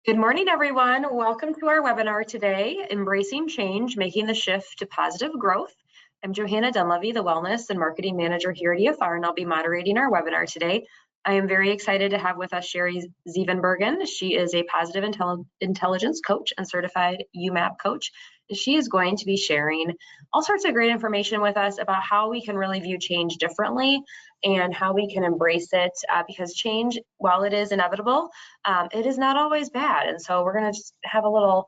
Good morning, everyone. Welcome to our webinar today, Embracing Change, Making the Shift to Positive Growth. I'm Johanna Dunleavy, the Wellness and Marketing Manager here at EFR, and I'll be moderating our webinar today. I am very excited to have with us Sherry Zievenbergen. She is a positive intelligence coach and certified UMAP coach. She is going to be sharing all sorts of great information with us about how we can really view change differently and how we can embrace it because change, while it is inevitable, it is not always bad. And so we're going to just have a little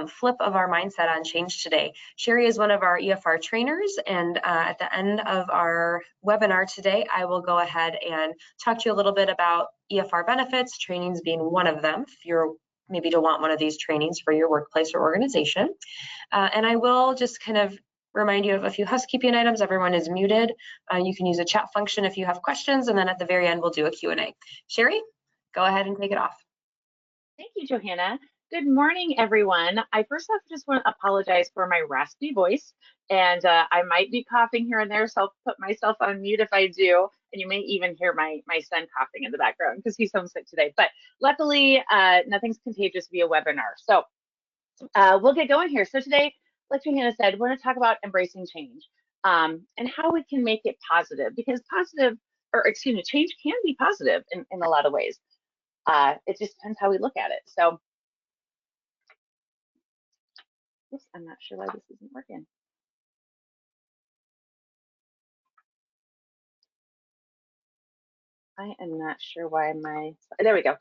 flip of our mindset on change today. Sherry is one of our EFR trainers, and at the end of our webinar today, I will go ahead and talk to you a little bit about EFR benefits, trainings being one of them, if you're maybe to want one of these trainings for your workplace or organization. And I will just kind of remind you of a few housekeeping items. Everyone is muted. You can use a chat function if you have questions, and then at the very end, we'll do a Q&A. Sherry, go ahead and take it off. Thank you, Johanna. Good morning, everyone. I first off just want to apologize for my raspy voice, and I might be coughing here and there, so I'll put myself on mute if I do, and you may even hear my son coughing in the background because he's homesick today. But luckily, nothing's contagious via webinar. So we'll get going here. So today, like Johanna said, we're going to talk about embracing change and how we can make it positive, because change can be positive in a lot of ways. It just depends how we look at it. So, oops, I'm not sure why this isn't working. I am not sure why there we go.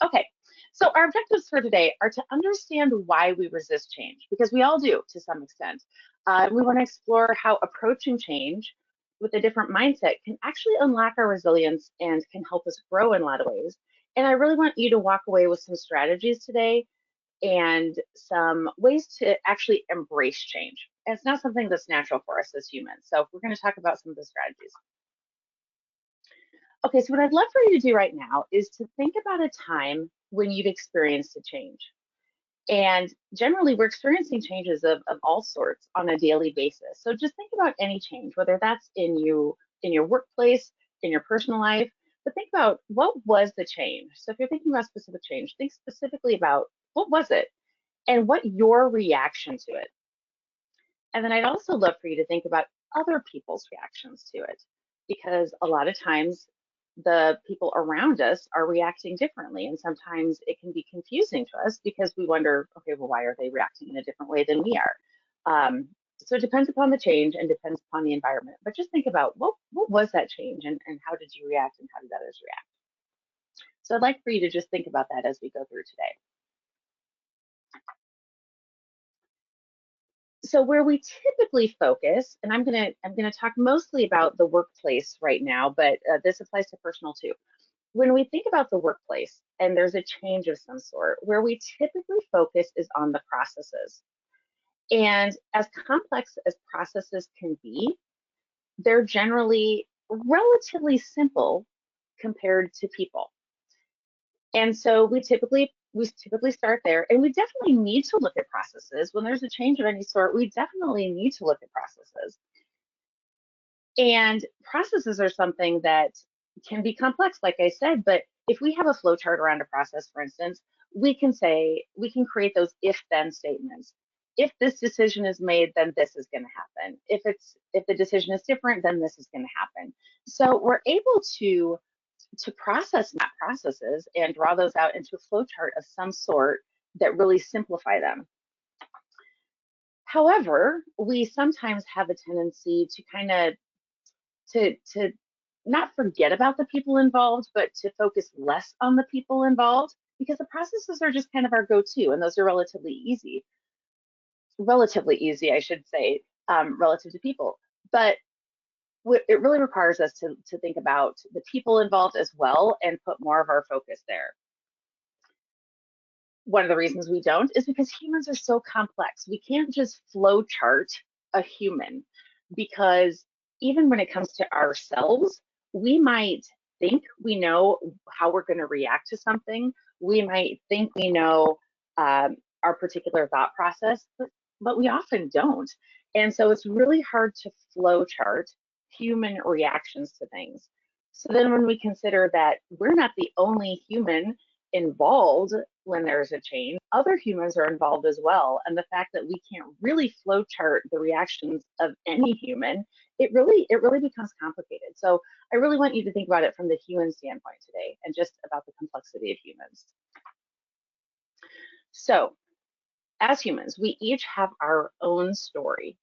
Okay, so our objectives for today are to understand why we resist change, because we all do to some extent. We want to explore how approaching change with a different mindset can actually unlock our resilience and can help us grow in a lot of ways. And I really want you to walk away with some strategies today and some ways to actually embrace change. And it's not something that's natural for us as humans. So we're going to talk about some of the strategies. Okay, so what I'd love for you to do right now is to think about a time when you've experienced a change. And generally, we're experiencing changes of all sorts on a daily basis. So just think about any change, whether that's in your workplace, in your personal life, but think about what was the change. So if you're thinking about specific change, think specifically about what was it and what your reaction to it. And then I'd also love for you to think about other people's reactions to it, because a lot of times the people around us are reacting differently, and sometimes it can be confusing to us because we wonder, okay, well, why are they reacting in a different way than we are? So it depends upon the change and depends upon the environment, but just think about what was that change and how did you react and how did others react? So I'd like for you to just think about that as we go through today. So where we typically focus, and I'm gonna talk mostly about the workplace right now, but this applies to personal too. When we think about the workplace and there's a change of some sort, where we typically focus is on the processes. And as complex as processes can be, they're generally relatively simple compared to people. And so we typically start there, and we definitely need to look at processes. When there's a change of any sort, we definitely need to look at processes. And processes are something that can be complex, like I said, but if we have a flow chart around a process, for instance, we can create those if-then statements. If this decision is made, then this is going to happen. If the decision is different, then this is going to happen. So we're able to process map processes and draw those out into a flow chart of some sort that really simplify them. However, we sometimes have a tendency to kind of to not forget about the people involved, but to focus less on the people involved, because the processes are just kind of our go-to, and those are relatively easy, I should say, relative to people. But it really requires us to think about the people involved as well and put more of our focus there. One of the reasons we don't is because humans are so complex. We can't just flow chart a human, because even when it comes to ourselves, we might think we know how we're going to react to something. We might think we know our particular thought process, but we often don't. And so it's really hard to flow chart human reactions to things. So then when we consider that we're not the only human involved when there's a change, other humans are involved as well. And the fact that we can't really flow chart the reactions of any human, it really becomes complicated. So I really want you to think about it from the human standpoint today and just about the complexity of humans. So as humans, we each have our own story.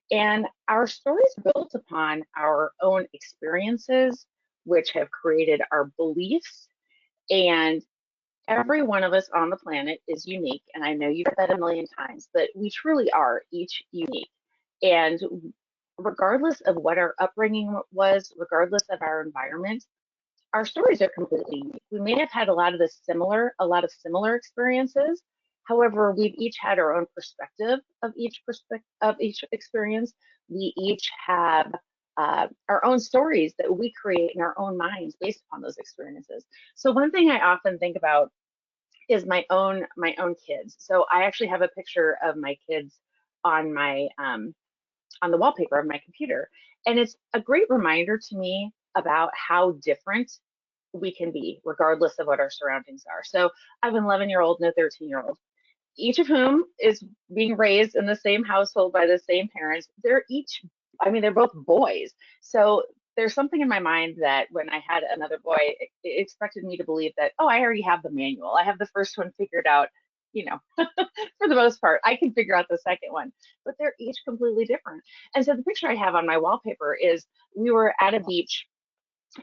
And our stories are built upon our own experiences, which have created our beliefs. And every one of us on the planet is unique. And I know you've heard that a million times, but we truly are each unique. And regardless of what our upbringing was, regardless of our environment, our stories are completely unique. We may have had a lot of similar experiences. However, we've each had our own perspective of each experience. We each have our own stories that we create in our own minds based upon those experiences. So one thing I often think about is my own kids. So I actually have a picture of my kids on my on the wallpaper of my computer, and it's a great reminder to me about how different we can be regardless of what our surroundings are. So I have an 11-year-old and a 13-year-old, each of whom is being raised in the same household by the same parents. They're both boys. So there's something in my mind that when I had another boy, it expected me to believe that, oh, I already have the manual. I have the first one figured out, for the most part. I can figure out the second one, but they're each completely different. And so the picture I have on my wallpaper is we were at a beach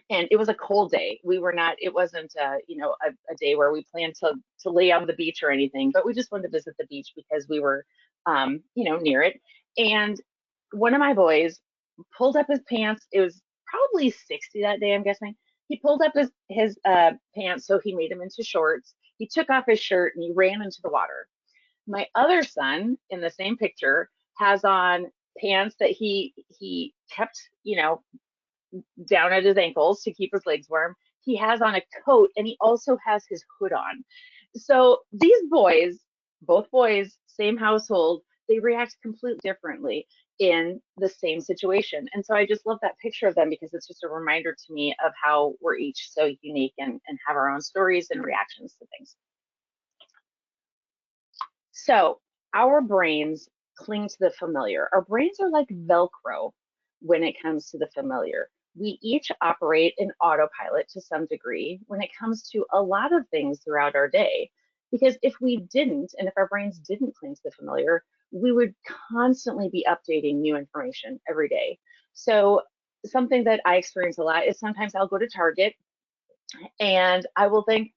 and it was a cold day. It wasn't a day where we planned to lay on the beach or anything, but we just wanted to visit the beach because we were near it. And one of my boys pulled up his pants. It was probably 60 that day, I'm guessing. He pulled up his pants, so he made them into shorts. He took off his shirt and he ran into the water. My other son in the same picture has on pants that he kept, down at his ankles to keep his legs warm. He has on a coat and he also has his hood on. So these boys, both boys, same household, they react completely differently in the same situation. And so I just love that picture of them because it's just a reminder to me of how we're each so unique and have our own stories and reactions to things. So our brains cling to the familiar. Our brains are like Velcro when it comes to the familiar. We each operate in autopilot to some degree when it comes to a lot of things throughout our day. Because if we didn't, and if our brains didn't cling to the familiar, we would constantly be updating new information every day. So something that I experience a lot is sometimes I'll go to Target and I will think,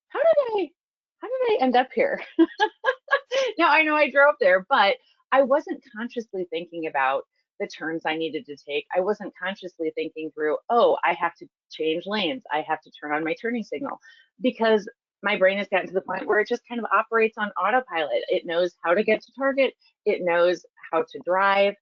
how did I end up here? Now I know I drove there, but I wasn't consciously thinking about the turns I needed to take. I wasn't consciously thinking through, oh, I have to change lanes. I have to turn on my turning signal, because my brain has gotten to the point where it just kind of operates on autopilot. It knows how to get to Target. It knows how to drive.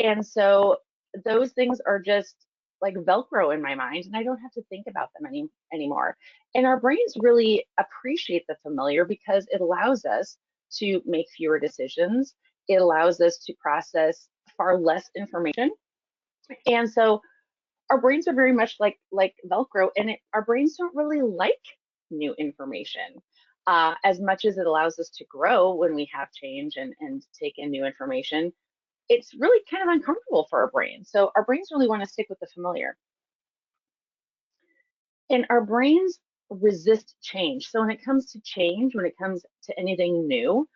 And so those things are just like Velcro in my mind, and I don't have to think about them anymore. And our brains really appreciate the familiar because it allows us to make fewer decisions. It allows us to process far less information. And so our brains are very much like Velcro, and our brains don't really like new information as much as it allows us to grow when we have change and take in new information. It's really kind of uncomfortable for our brains. So our brains really want to stick with the familiar. And our brains resist change. So when it comes to change, when it comes to anything new,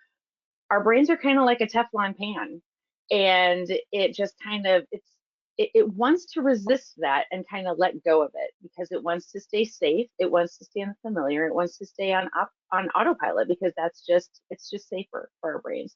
our brains are kind of like a Teflon pan, and it just kind of it wants to resist that and kind of let go of it because it wants to stay safe. It wants to stay in the familiar. It wants to stay on autopilot because it's just safer for our brains.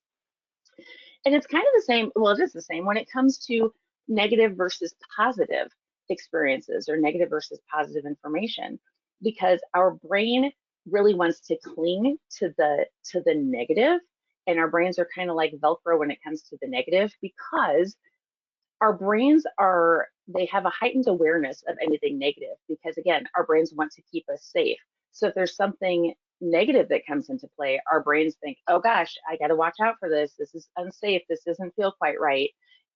And it's kind of the same. Well, it is the same when it comes to negative versus positive experiences or negative versus positive information, because our brain really wants to cling to the negative, and our brains are kind of like Velcro when it comes to the negative, because our brains they have a heightened awareness of anything negative, because again, our brains want to keep us safe. So if there's something negative that comes into play, our brains think, oh gosh, I got to watch out for this. This is unsafe. This doesn't feel quite right.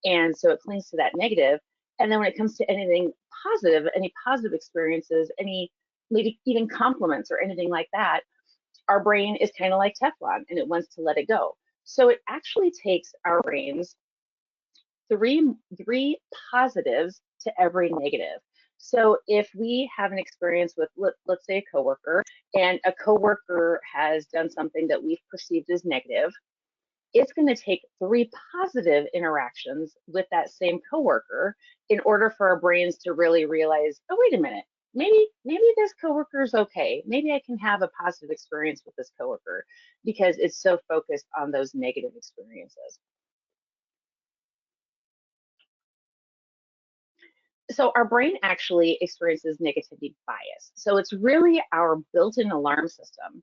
And so it clings to that negative. And then when it comes to anything positive, any positive experiences, any maybe even compliments or anything like that, our brain is kind of like Teflon and it wants to let it go. So it actually takes our brains three positives to every negative. So if we have an experience with, let's say, a coworker, and a coworker has done something that we've perceived as negative, it's going to take three positive interactions with that same coworker in order for our brains to really realize, oh, wait a minute, maybe this coworker is okay. Maybe I can have a positive experience with this coworker, because it's so focused on those negative experiences. So our brain actually experiences negativity bias. So it's really our built-in alarm system,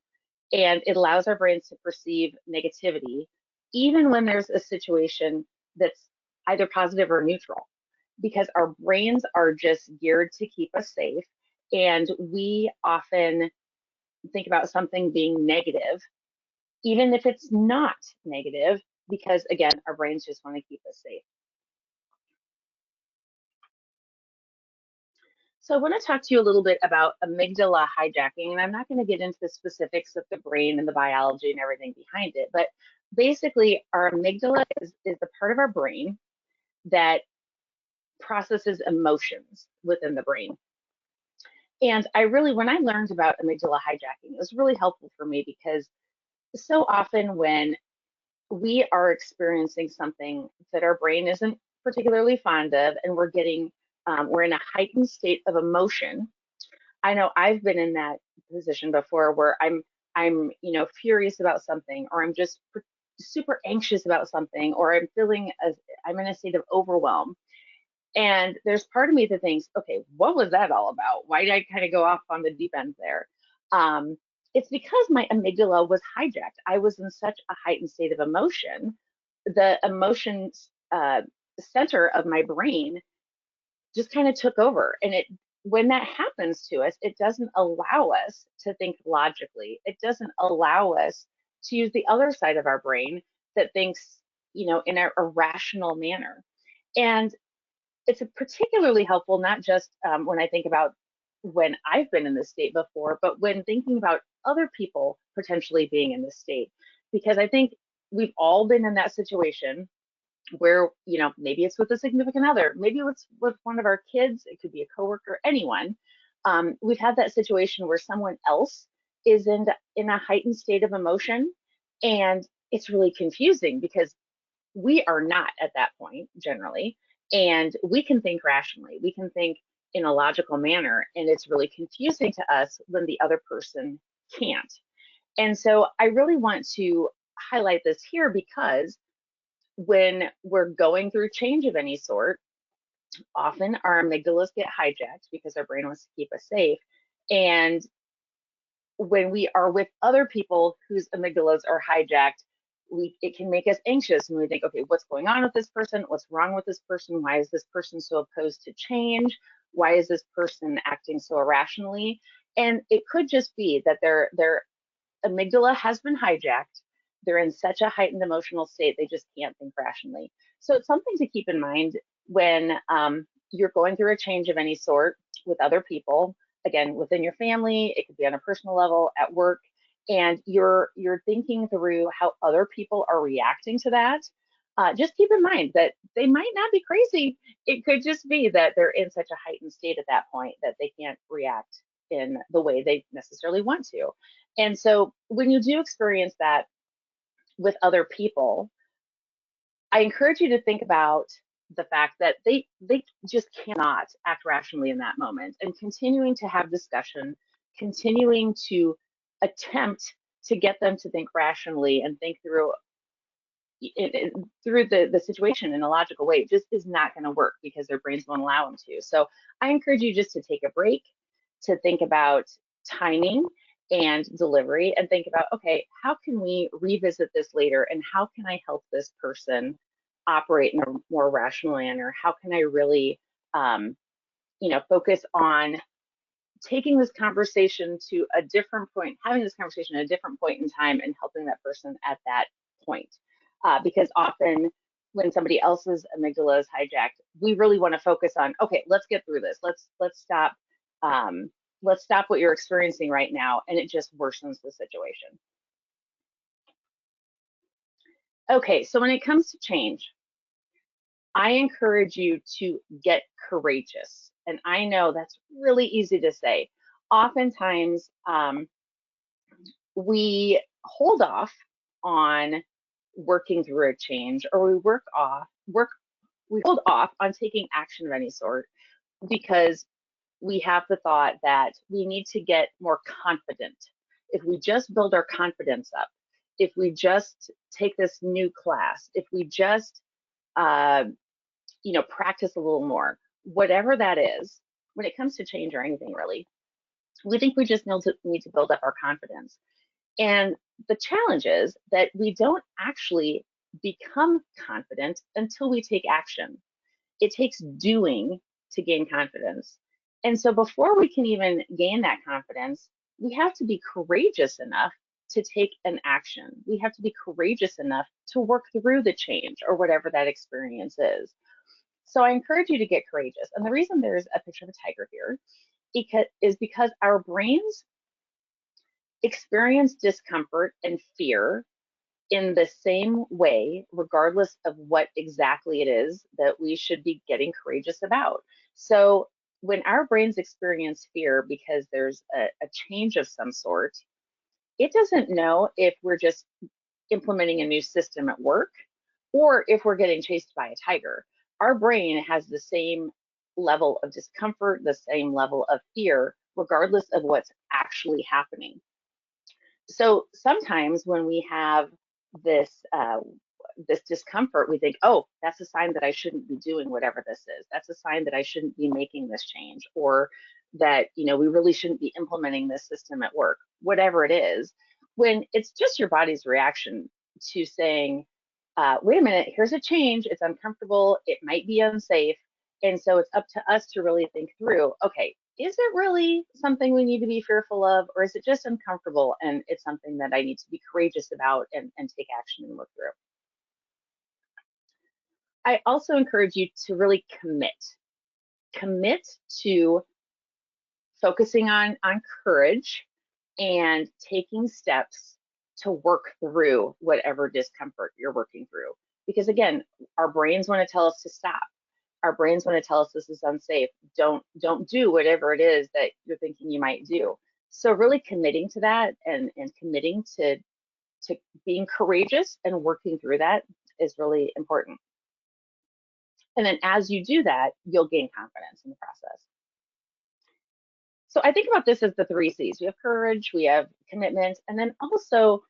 and it allows our brains to perceive negativity even when there's a situation that's either positive or neutral, because our brains are just geared to keep us safe, and we often think about something being negative even if it's not negative, because again, our brains just want to keep us safe. So I want to talk to you a little bit about amygdala hijacking, and I'm not going to get into the specifics of the brain and the biology and everything behind it, but basically our amygdala is the part of our brain that processes emotions within the brain. And when I learned about amygdala hijacking, it was really helpful for me, because so often when we are experiencing something that our brain isn't particularly fond of, and we're in a heightened state of emotion. I know I've been in that position before, where I'm furious about something, or I'm just super anxious about something, or I'm in a state of overwhelm. And there's part of me that thinks, okay, what was that all about? Why did I kind of go off on the deep end there? It's because my amygdala was hijacked. I was in such a heightened state of emotion. The emotions center of my brain just kind of took over. And when that happens to us, it doesn't allow us to think logically. It doesn't allow us to use the other side of our brain that thinks, in a rational manner. And it's particularly helpful, not just when I think about when I've been in this state before, but when thinking about other people potentially being in this state. Because I think we've all been in that situation where, maybe it's with a significant other, maybe it's with one of our kids, it could be a coworker, anyone. We've had that situation where someone else is in a heightened state of emotion, and it's really confusing because we are not at that point generally, and we can think rationally, we can think in a logical manner, and it's really confusing to us when the other person can't. And so I really want to highlight this here, because when we're going through change of any sort, often our amygdalas get hijacked because our brain wants to keep us safe. And when we are with other people whose amygdalas are hijacked, it can make us anxious, and we think, okay, what's going on with this person? What's wrong with this person? Why is this person so opposed to change? Why is this person acting so irrationally? And it could just be that their amygdala has been hijacked. They're in such a heightened emotional state, they just can't think rationally. So it's something to keep in mind when you're going through a change of any sort with other people. Again, within your family, it could be on a personal level, at work, and you're thinking through how other people are reacting to that. Just keep in mind that they might not be crazy. It could just be that they're in such a heightened state at that point that they can't react in the way they necessarily want to. And so when you do experience that with other people, I encourage you to think about the fact that they just cannot act rationally in that moment, and continuing to have discussion, continuing to attempt to get them to think rationally and think through the situation in a logical way just is not going to work, because their brains won't allow them to. So I encourage you just to take a break, to think about timing and delivery, and think about, okay, how can we revisit this later, and how can I help this person operate in a more rational manner? How can I really focus on taking this conversation to a different point, having this conversation at a different point in time, and helping that person at that point. Because often when somebody else's amygdala is hijacked, we really want to focus on, okay, let's get through this. Let's stop let's stop what you're experiencing right now, and it just worsens the situation. Okay, so when it comes to change, I encourage you to get courageous. And I know that's really easy to say. Oftentimes, we hold off on working through a change, or we hold off on taking action of any sort because we have the thought that we need to get more confident. If we just build our confidence up, if we just take this new class, if we just uh, practice a little more, whatever that is, when it comes to change or anything really, we think we just need to build up our confidence. And the challenge is that we don't actually become confident until we take action. It takes doing to gain confidence. And so before we can even gain that confidence, we have to be courageous enough to take an action. We have to be courageous enough to work through the change or whatever that experience is. So I encourage you to get courageous. And the reason there's a picture of a tiger here is because our brains experience discomfort and fear in the same way, regardless of what exactly it is that we should be getting courageous about. So when our brains experience fear because there's a change of some sort, it doesn't know if we're just implementing a new system at work or if we're getting chased by a tiger. Our brain has the same level of discomfort, the same level of fear, regardless of what's actually happening. So sometimes when we have this this discomfort, we think, oh, that's a sign that I shouldn't be doing whatever this is. That's a sign that I shouldn't be making this change, or that we really shouldn't be implementing this system at work, whatever it is. When it's just your body's reaction to saying, wait a minute, here's a change. It's uncomfortable. It might be unsafe. And so it's up to us to really think through, okay, is it really something we need to be fearful of, or is it just uncomfortable and it's something that I need to be courageous about and take action and work through? I also encourage you to really commit to focusing on courage and taking steps to work through whatever discomfort you're working through. Because again, our brains want to tell us to stop. Our brains want to tell us this is unsafe. Don't do whatever it is that you're thinking you might do. So really committing to that and committing to being courageous and working through that is really important. And then as you do that, you'll gain confidence in the process. So I think about this as the 3 C's. We have courage, we have commitment, and then also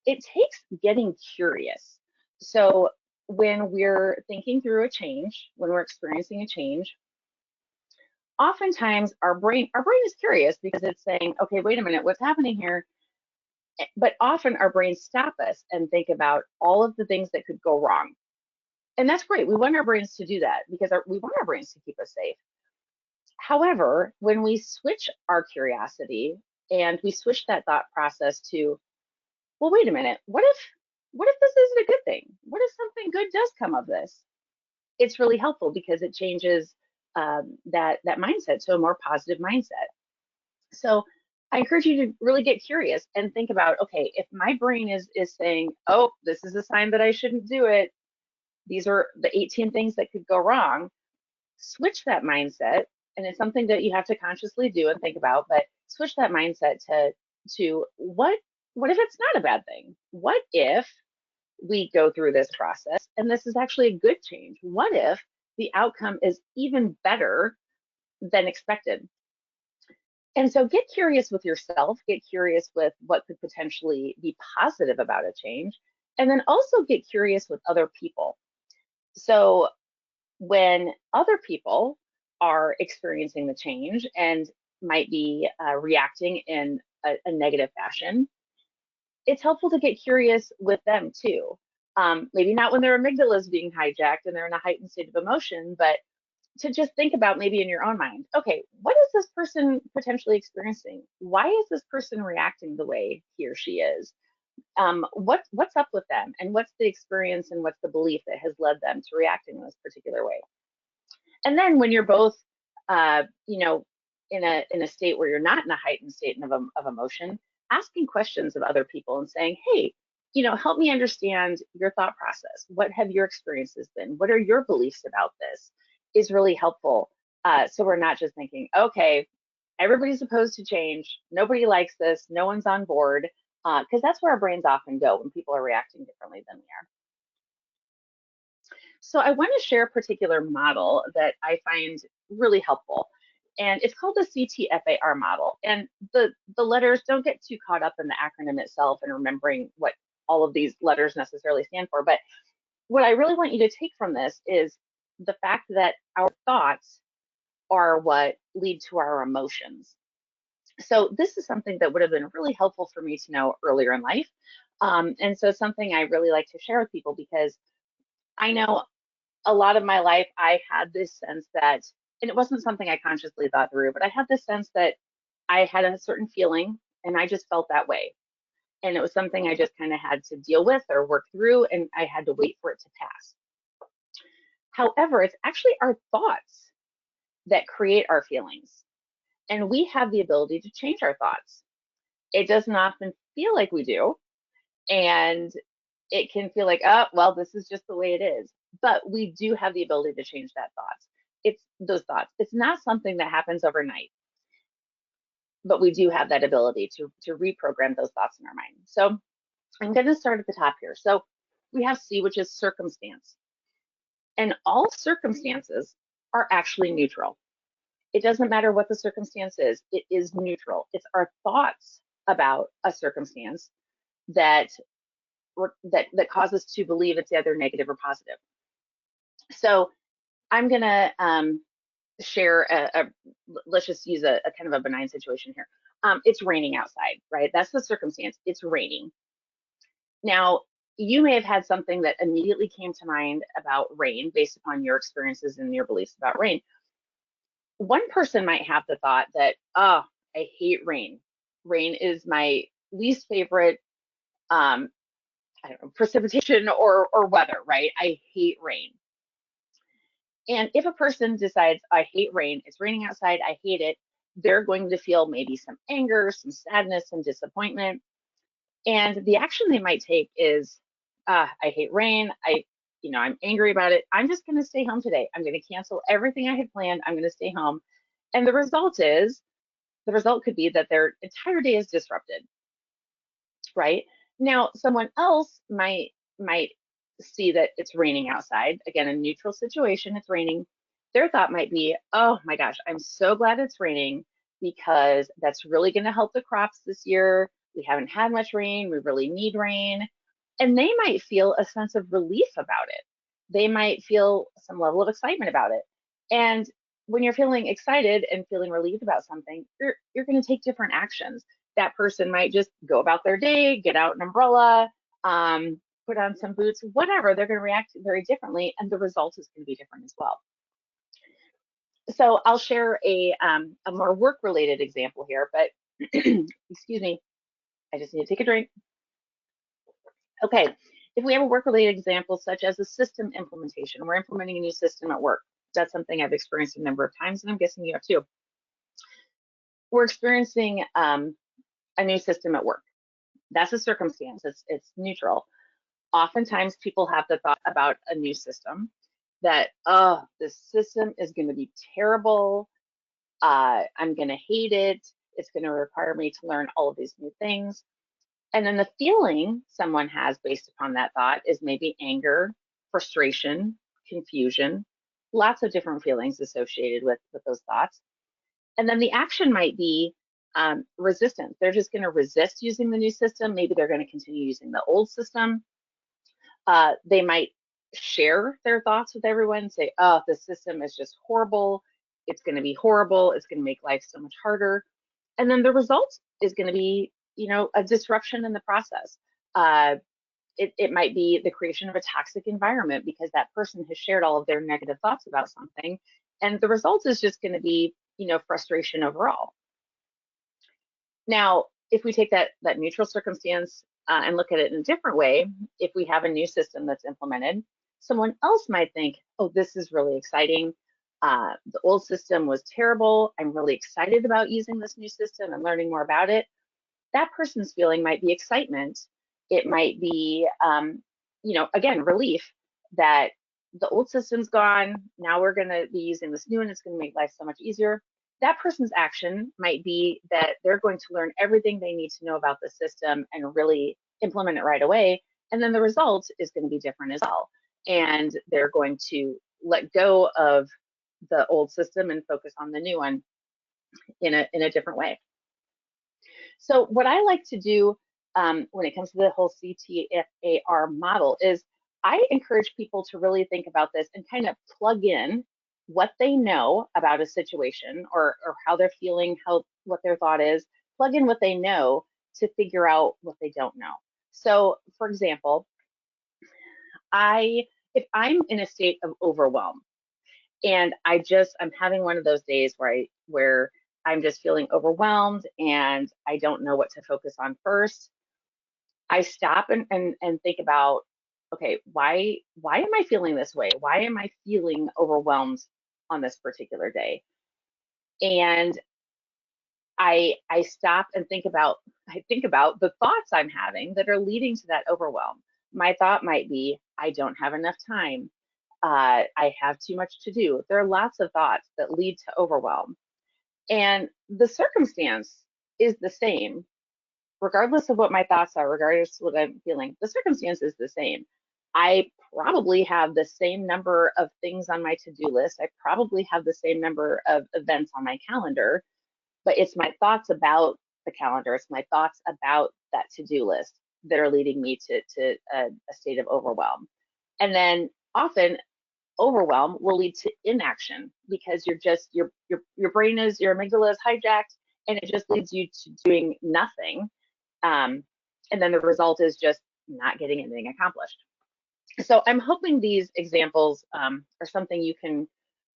it takes getting curious. So when we're thinking through a change, when we're experiencing a change, oftentimes our brain is curious because it's saying, okay, wait a minute, what's happening here? But often our brains stop us and think about all of the things that could go wrong. And that's great. We want our brains to do that because we want our brains to keep us safe. However, when we switch our curiosity and we switch that thought process to, well, wait a minute, what if this isn't a good thing? What if something good does come of this? It's really helpful because it changes that mindset to a more positive mindset. So I encourage you to really get curious and think about, okay, if my brain is saying, oh, this is a sign that I shouldn't do it, these are the 18 things that could go wrong, switch that mindset. And it's something that you have to consciously do and think about, but switch that mindset to what if it's not a bad thing? What if we go through this process and this is actually a good change? What if the outcome is even better than expected? And so get curious with yourself, get curious with what could potentially be positive about a change, and then also get curious with other people. So when other people are experiencing the change and might be reacting in a negative fashion, it's helpful to get curious with them too. Maybe not when their amygdala is being hijacked and they're in a heightened state of emotion, but to just think about maybe in your own mind, okay, what is this person potentially experiencing? Why is this person reacting the way he or she is? What's up with them, and what's the experience and what's the belief that has led them to reacting in this particular way? And then when you're both, uh, you know, in a state where you're not in a heightened state of emotion, asking questions of other people and saying, hey, help me understand your thought process. What have your experiences been? What are your beliefs about this? Is really helpful. So we're not just thinking, okay, everybody's opposed to change. Nobody likes this. No one's on board. Because that's where our brains often go when people are reacting differently than we are. So I want to share a particular model that I find really helpful. And it's called the CTFAR model. And the letters, don't get too caught up in the acronym itself and remembering what all of these letters necessarily stand for. But what I really want you to take from this is the fact that our thoughts are what lead to our emotions. So this is something that would have been really helpful for me to know earlier in life. And so it's something I really like to share with people because I know a lot of my life I had this sense that, and it wasn't something I consciously thought through, but I had this sense that I had a certain feeling and I just felt that way. And it was something I just kind of had to deal with or work through, and I had to wait for it to pass. However, it's actually our thoughts that create our feelings, and we have the ability to change our thoughts. It doesn't often feel like we do, and it can feel like, oh, well, this is just the way it is. But we do have the ability to change that thoughts. It's those thoughts. It's not something that happens overnight, but we do have that ability to reprogram those thoughts in our mind. So I'm going to start at the top here. So we have C, which is circumstance. And all circumstances are actually neutral. It doesn't matter what the circumstance is, it is neutral. It's our thoughts about a circumstance that cause us to believe it's either negative or positive. So I'm going to share let's just use a kind of a benign situation here. It's raining outside, right? That's the circumstance. It's raining. Now, you may have had something that immediately came to mind about rain based upon your experiences and your beliefs about rain. One person might have the thought that, oh, I hate rain. Rain is my least favorite I don't know, precipitation or weather, right? I hate rain. And if a person decides, I hate rain, it's raining outside, I hate it, they're going to feel maybe some anger, some sadness, some disappointment. And the action they might take is, I hate rain, I'm angry about it. I'm just going to stay home today. I'm going to cancel everything I had planned. I'm going to stay home. And the result could be that their entire day is disrupted, right? Now, someone else might see that it's raining outside. Again, a neutral situation, it's raining. Their thought might be, oh my gosh, I'm so glad it's raining because that's really going to help the crops this year. We haven't had much rain. We really need rain. And they might feel a sense of relief about it. They might feel some level of excitement about it. And when you're feeling excited and feeling relieved about something, you're going to take different actions. That person might just go about their day, get out an umbrella, put on some boots, whatever. They're going to react very differently, and the result is going to be different as well. So I'll share a more work-related example here, but excuse me, I just need to take a drink. Okay, if we have a work-related example such as a system implementation, we're implementing a new system at work. That's something I've experienced a number of times, and I'm guessing you have too. We're experiencing a new system at work. That's a circumstance. It's neutral. Oftentimes, people have the thought about a new system that, oh, this system is going to be terrible. I'm going to hate it. It's going to require me to learn all of these new things. And then the feeling someone has based upon that thought is maybe anger, frustration, confusion, lots of different feelings associated with those thoughts. And then the action might be resistance. They're just going to resist using the new system. Maybe they're going to continue using the old system. They might share their thoughts with everyone, say, oh, the system is just horrible. It's going to be horrible. It's going to make life so much harder. And then the result is going to be, a disruption in the process. It might be the creation of a toxic environment because that person has shared all of their negative thoughts about something. And the result is just going to be, frustration overall. Now, if we take that neutral circumstance and look at it in a different way, if we have a new system that's implemented, someone else might think, oh, this is really exciting. The old system was terrible. I'm really excited about using this new system and learning more about it. That person's feeling might be excitement. It might be, again, relief that the old system's gone. Now we're going to be using this new one. It's going to make life so much easier. That person's action might be that they're going to learn everything they need to know about the system and really implement it right away. And then the result is going to be different as well. And they're going to let go of the old system and focus on the new one in a different way. So what I like to do when it comes to the whole CTFAR model is I encourage people to really think about this and kind of plug in what they know about a situation or how they're feeling, what their thought is, plug in what they know to figure out what they don't know. So for example, if I'm in a state of overwhelm and I'm having one of those days where I'm just feeling overwhelmed and I don't know what to focus on first, I stop and think about, okay, why am I feeling this way? Why am I feeling overwhelmed on this particular day? And I stop and think about the thoughts I'm having that are leading to that overwhelm. My thought might be, I don't have enough time. I have too much to do. There are lots of thoughts that lead to overwhelm. And the circumstance is the same, regardless of what my thoughts are, regardless of what I'm feeling, the circumstance is the same. I probably have the same number of things on my to-do list. I probably have the same number of events on my calendar, but it's my thoughts about the calendar. It's my thoughts about that to-do list that are leading me to a state of overwhelm. And then often overwhelm will lead to inaction because your brain is, your amygdala is hijacked, and it just leads you to doing nothing. And then the result is just not getting anything accomplished. So I'm hoping these examples are something you can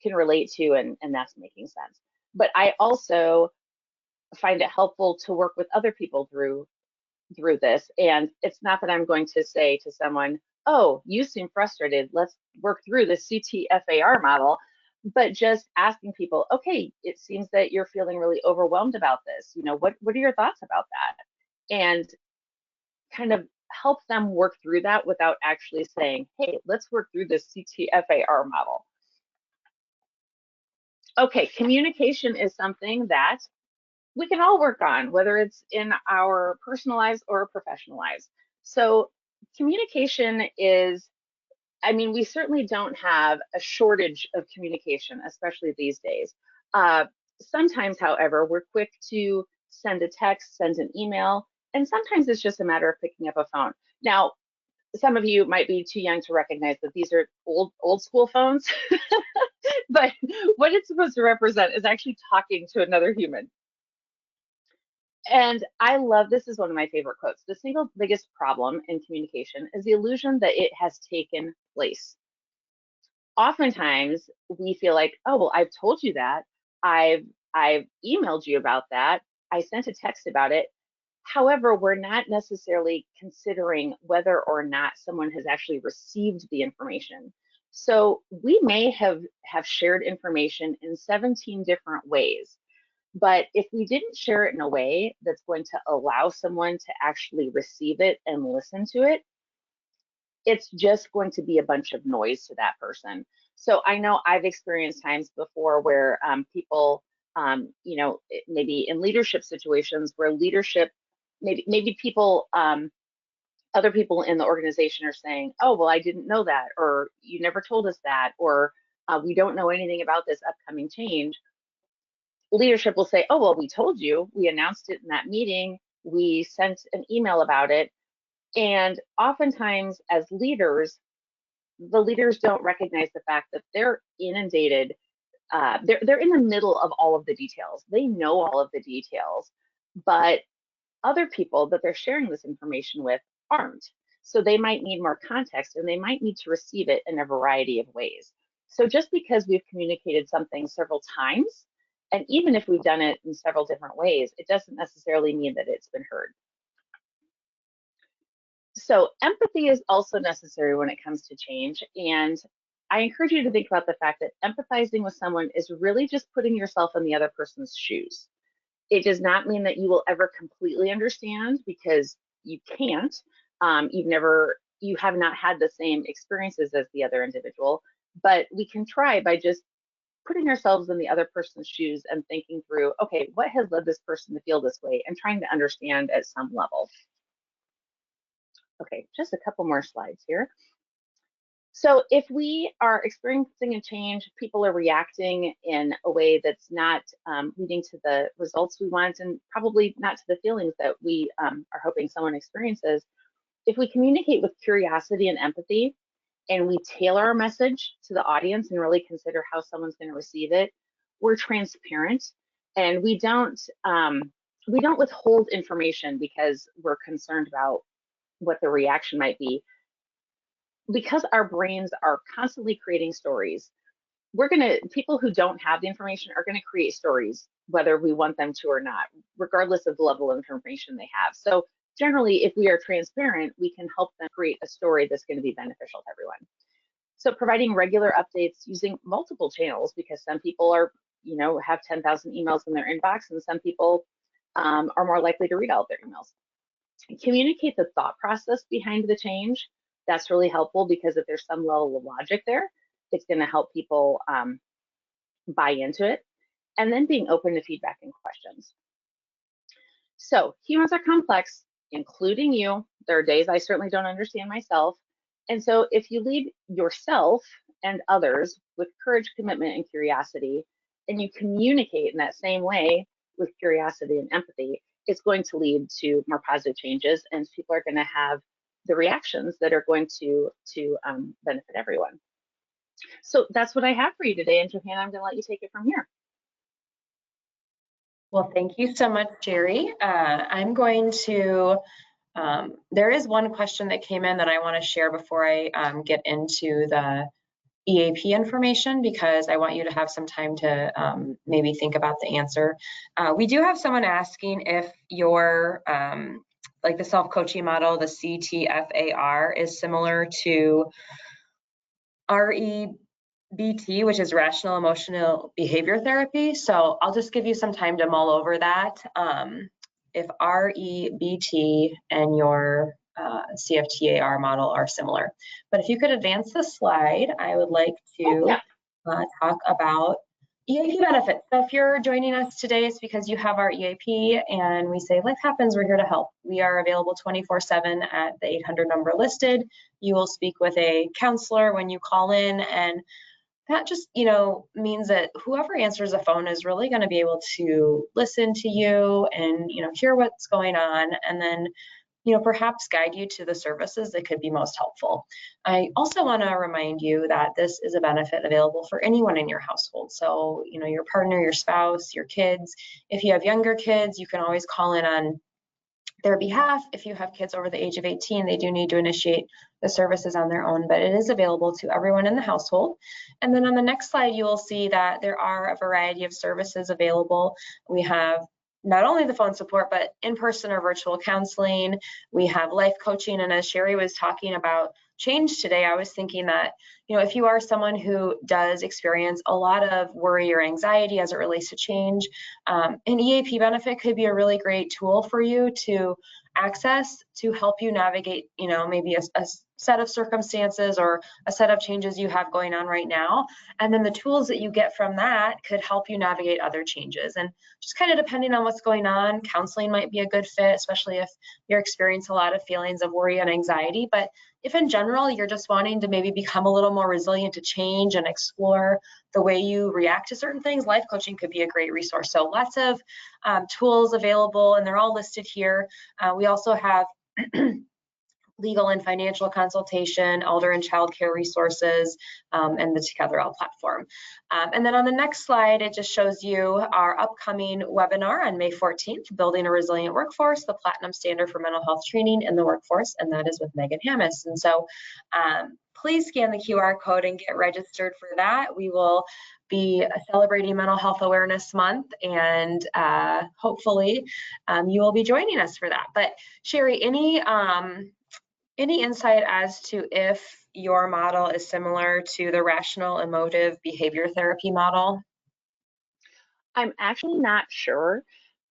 relate to, and that's making sense. But I also find it helpful to work with other people through this. And it's not that I'm going to say to someone, oh, you seem frustrated, let's work through the CTFAR model, but just asking people, okay, it seems that you're feeling really overwhelmed about this. What are your thoughts about that? And kind of help them work through that without actually saying, hey, let's work through the CTFAR model. Okay, communication is something that we can all work on, whether it's in our personal lives or professional lives. So communication is, we certainly don't have a shortage of communication, especially these days. Sometimes, however, we're quick to send a text, send an email, and sometimes it's just a matter of picking up a phone. Now, some of you might be too young to recognize that these are old school phones, but what it's supposed to represent is actually talking to another human. And I love, this is one of my favorite quotes. The single biggest problem in communication is the illusion that it has taken place. Oftentimes we feel like, oh, well, I've told you that. I've emailed you about that. I sent a text about it. However, we're not necessarily considering whether or not someone has actually received the information. So we may have shared information in 17 different ways. But if we didn't share it in a way that's going to allow someone to actually receive it and listen to it, it's just going to be a bunch of noise to that person. So I know I've experienced times before where people, maybe in leadership situations where leadership, maybe people, other people in the organization are saying, oh, well, I didn't know that, or you never told us that, or we don't know anything about this upcoming change. Leadership will say, oh, well, we told you, we announced it in that meeting, we sent an email about it. And oftentimes as leaders, the leaders don't recognize the fact that they're inundated. They're in the middle of all of the details. They know all of the details, but other people that they're sharing this information with aren't. So they might need more context and they might need to receive it in a variety of ways. So just because we've communicated something several times, and even if we've done it in several different ways, it doesn't necessarily mean that it's been heard. So empathy is also necessary when it comes to change. And I encourage you to think about the fact that empathizing with someone is really just putting yourself in the other person's shoes. It does not mean that you will ever completely understand, because you can't. You have not had the same experiences as the other individual, but we can try by just putting ourselves in the other person's shoes and thinking through, okay, what has led this person to feel this way, and trying to understand at some level. Okay, just a couple more slides here. So if we are experiencing a change, people are reacting in a way that's not leading to the results we want, and probably not to the feelings that we are hoping someone experiences. If we communicate with curiosity and empathy, and we tailor our message to the audience and really consider how someone's going to receive it, we're transparent, and we don't withhold information because we're concerned about what the reaction might be. Because our brains are constantly creating stories, people who don't have the information are gonna create stories, whether we want them to or not, regardless of the level of information they have. So generally, if we are transparent, we can help them create a story that's gonna be beneficial to everyone. So providing regular updates using multiple channels, because some people are, have 10,000 emails in their inbox, and some people are more likely to read all of their emails. Communicate the thought process behind the change. That's really helpful, because if there's some level of logic there, it's going to help people buy into it. And then being open to feedback and questions. So humans are complex, including you. There are days I certainly don't understand myself. And so if you lead yourself and others with courage, commitment, and curiosity, and you communicate in that same way with curiosity and empathy, it's going to lead to more positive changes, and people are going to have the reactions that are going to benefit everyone. So that's what I have for you today. And Johanna, I'm going to let you take it from here. Well, thank you so much, Jerry. I'm going to, there is one question that came in that I want to share before I get into the EAP information, because I want you to have some time to maybe think about the answer. We do have someone asking if your, like the self-coaching model, the CTFAR, is similar to REBT, which is rational emotional behavior therapy. So I'll just give you some time to mull over that. If REBT and your CFTAR model are similar. But if you could advance the slide, I would like to talk about EAP benefits. So if you're joining us today, it's because you have our EAP, and we say life happens, we're here to help. We are available 24/7 at the 800 number listed. You will speak with a counselor when you call in, and that just, means that whoever answers the phone is really going to be able to listen to you and, hear what's going on, and then perhaps guide you to the services that could be most helpful. I also want to remind you that this is a benefit available for anyone in your household. So, your partner, your spouse, your kids. If you have younger kids, you can always call in on their behalf. If you have kids over the age of 18, they do need to initiate the services on their own, but it is available to everyone in the household. And then on the next slide, you will see that there are a variety of services available. We have not only the phone support, but in-person or virtual counseling. We have life coaching. And as Sherry was talking about change today, I was thinking that, if you are someone who does experience a lot of worry or anxiety as it relates to change, an EAP benefit could be a really great tool for you to access to help you navigate, maybe a set of circumstances or a set of changes you have going on right now. And then the tools that you get from that could help you navigate other changes. And just kind of depending on what's going on, counseling might be a good fit, especially if you're experiencing a lot of feelings of worry and anxiety. But if in general, you're just wanting to maybe become a little more resilient to change and explore the way you react to certain things, life coaching could be a great resource. So lots of tools available, and they're all listed here. We also have legal and financial consultation, elder and child care resources, and the Together All platform. And then on the next slide, it just shows you our upcoming webinar on May 14th, Building a Resilient Workforce, the Platinum Standard for Mental Health Training in the Workforce, and that is with Megan Hammis. And so please scan the QR code and get registered for that. We will be celebrating Mental Health Awareness Month, and hopefully you will be joining us for that. But Sherry, any insight as to if your model is similar to the rational emotive behavior therapy model? I'm actually not sure.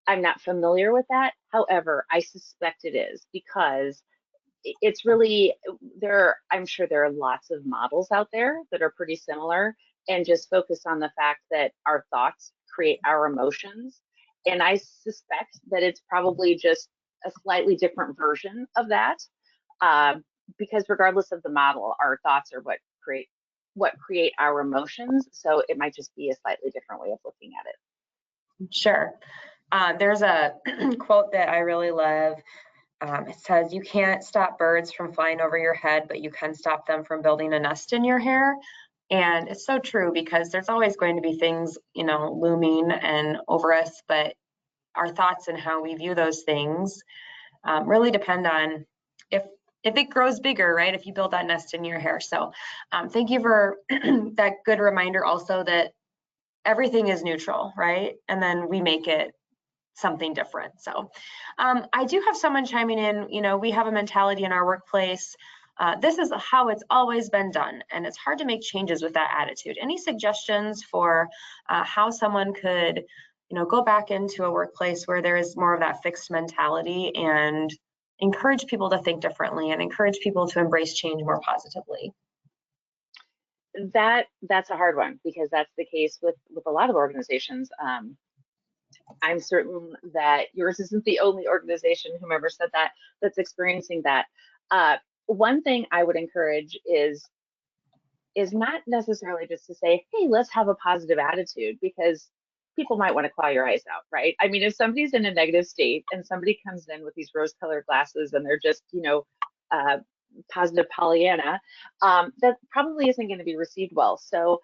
I'm not familiar with that. However, I suspect it is because it's really there. I'm sure there are lots of models out there that are pretty similar and just focus on the fact that our thoughts create our emotions. And I suspect that it's probably just a slightly different version of that, um, because regardless of the model, our thoughts are what create our emotions. So it might just be a slightly different way of looking at it. Sure. There's a quote that I really love. It says, "You can't stop birds from flying over your head, but you can stop them from building a nest in your hair." And it's so true because there's always going to be things, looming and over us, but our thoughts and how we view those things really depend on if it grows bigger, right? If you build that nest in your hair. So thank you for that good reminder also that everything is neutral, right? And then we make it something different. So I do have someone chiming in, we have a mentality in our workplace. This is how it's always been done, and it's hard to make changes with that attitude. Any suggestions for how someone could, go back into a workplace where there is more of that fixed mentality and encourage people to think differently and encourage people to embrace change more positively? That's a hard one because that's the case with a lot of organizations. I'm certain that yours isn't the only organization, whomever said that, that's experiencing that. Uh, One thing I would encourage is not necessarily just to say, hey, let's have a positive attitude, because people might want to claw your eyes out, right? I mean, if somebody's in a negative state and somebody comes in with these rose-colored glasses and they're just, uh, positive Pollyanna, that probably isn't going to be received well. So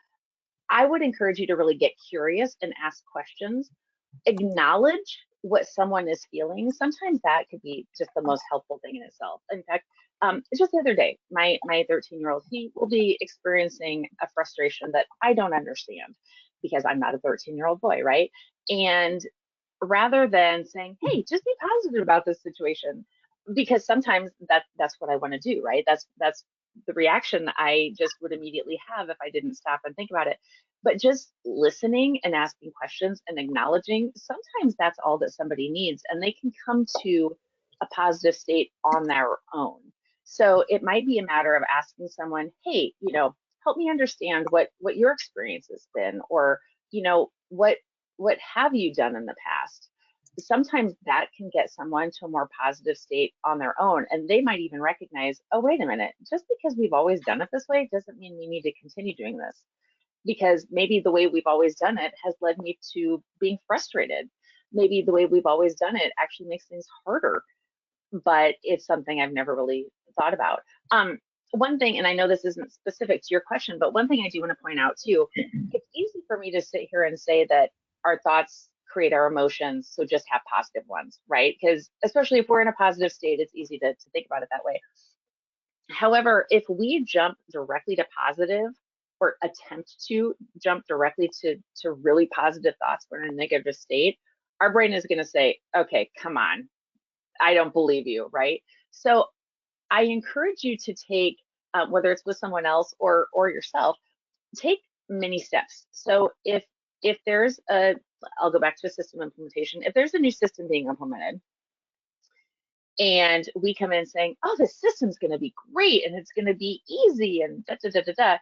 I would encourage you to really get curious and ask questions, acknowledge what someone is feeling. Sometimes that could be just the most helpful thing in itself. In fact, just the other day, my 13-year-old, he will be experiencing a frustration that I don't understand because I'm not a 13-year-old boy, right? And rather than saying, hey, just be positive about this situation, because sometimes that's what I want to do, right? That's the reaction I just would immediately have if I didn't stop and think about it. But just listening and asking questions and acknowledging, sometimes that's all that somebody needs, and they can come to a positive state on their own. So it might be a matter of asking someone, hey, help me understand what your experience has been, or what have you done in the past. Sometimes that can get someone to a more positive state on their own, and they might even recognize, oh, wait a minute, just because we've always done it this way doesn't mean we need to continue doing this, because maybe the way we've always done it has led me to being frustrated. Maybe the way we've always done it actually makes things harder, but it's something I've never really thought about. One thing, and I know this isn't specific to your question, but one thing I do want to point out too, it's easy for me to sit here and say that our thoughts create our emotions, so just have positive ones, right? Because especially if we're in a positive state, it's easy to think about it that way. However, if we jump directly to positive, or attempt to jump directly to really positive thoughts when in a negative state, our brain is going to say, okay, come on, I don't believe you, right? So I encourage you to take, whether it's with someone else or yourself, take many steps. So if there's I'll go back to a system implementation. If there's a new system being implemented, and we come in saying, oh, this system's going to be great and it's going to be easy and da da da da da,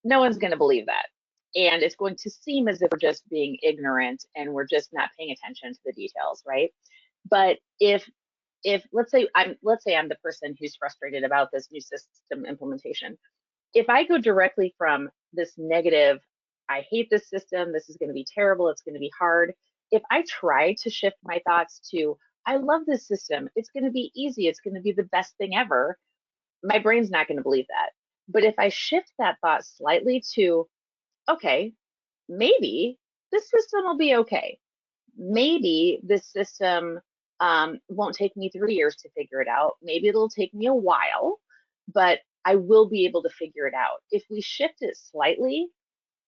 no one's going to believe that. And it's going to seem as if we're just being ignorant and we're just not paying attention to the details, right? But if let's say I'm the person who's frustrated about this new system implementation, if I go directly from this negative, I hate this system, this is going to be terrible, it's going to be hard, if I try to shift my thoughts to, I love this system, it's going to be easy, it's going to be the best thing ever, my brain's not going to believe that. But if I shift that thought slightly to, okay, maybe this system will be okay. Maybe this system won't take me 3 years to figure it out. Maybe it'll take me a while, but I will be able to figure it out. If we shift it slightly,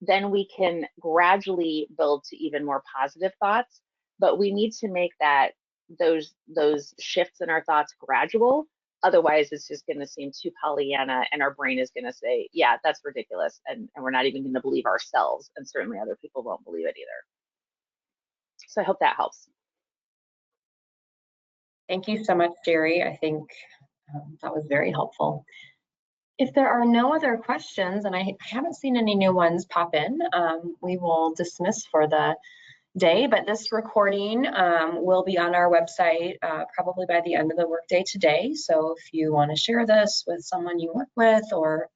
then we can gradually build to even more positive thoughts. But we need to make those shifts in our thoughts gradual, Otherwise, it's just going to seem too Pollyanna, and our brain is going to say, yeah, that's ridiculous. And we're not even going to believe ourselves. And certainly other people won't believe it either. So I hope that helps. Thank you so much, Jerry. I think that was very helpful. If there are no other questions, and I haven't seen any new ones pop in, we will dismiss for the day, but this recording will be on our website probably by the end of the workday today. So if you want to share this with someone you work with, or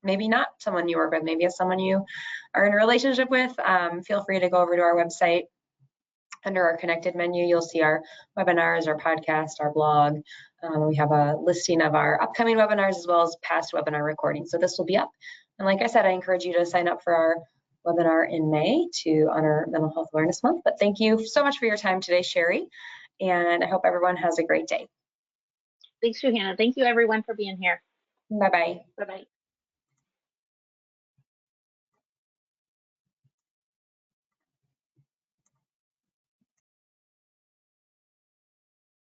maybe not someone you work with, maybe it's someone you are in a relationship with, feel free to go over to our website. Under our connected menu, you'll see our webinars, our podcast, our blog. We have a listing of our upcoming webinars as well as past webinar recordings. So this will be up. And like I said, I encourage you to sign up for our webinar in May to honor Mental Health Awareness Month. But thank you so much for your time today, Sherry. And I hope everyone has a great day. Thanks, Johanna. Thank you, everyone, for being here. Bye-bye. Bye-bye.